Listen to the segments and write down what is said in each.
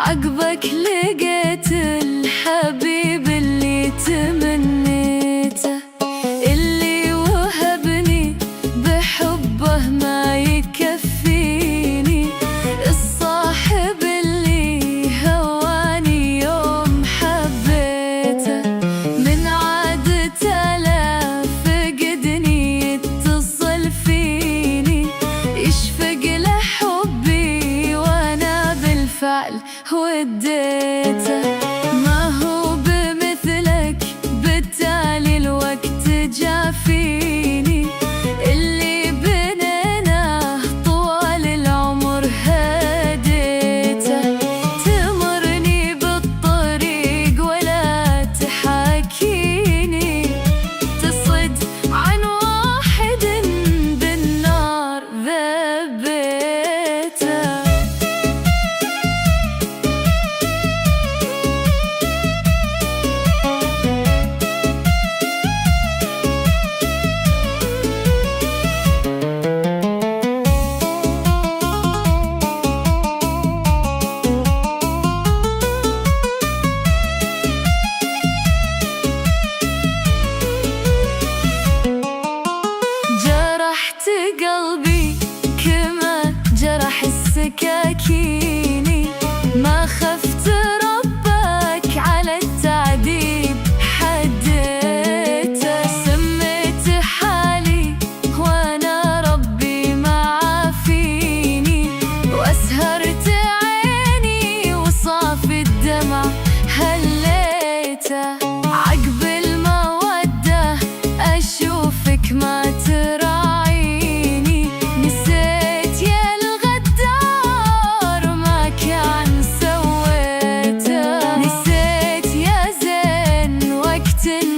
عقبك لقيت الحبيب اللي تمنيته، اللي وهبني بحبه ما يكفيني، الصاحب اللي هواني يوم حبيته، من عادته لا فقدني يتصل فيني، يشفق له حبي وانا بالفعل وديته، ما هو بمثلك بالتالي الوقت جافيني، اللي بنيناه طوال العمر هديته، تمرني بالطريق ولا تحاكيني، تصد عن واحد بالنار ذبيته. قلبي كما جرح السكاكيني، ما خفت ربك على التعذيب حديته، سميت حالي وانا ربي معافيني، واسهرت عيني وصافي الدمع هليته، عقب المودة اشوفك ما ترى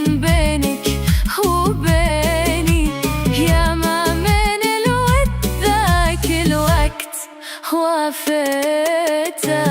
بينك وبيني، يا ما من الود ذاك الوقت وافيته.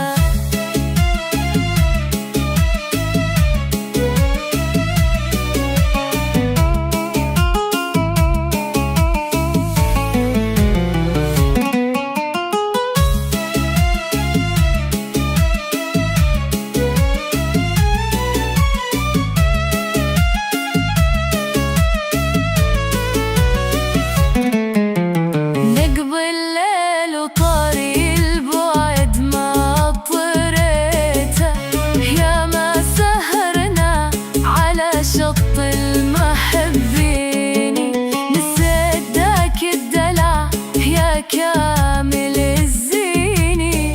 شط المحبيني، نسيت ذاك الدلع يا كامل الزيني،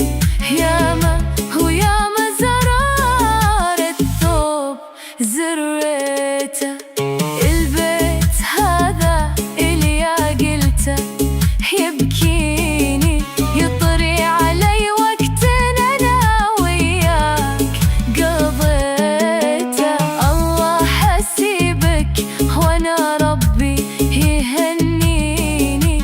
ياما وياما زرار الثوب زريته، البيت هذا اللي قلته يبكيني، يطري علي وقت انا وياك قضيته، وانا ربي يهنيني،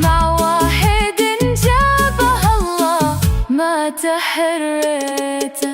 مع واحد جابه الله ما تحريته.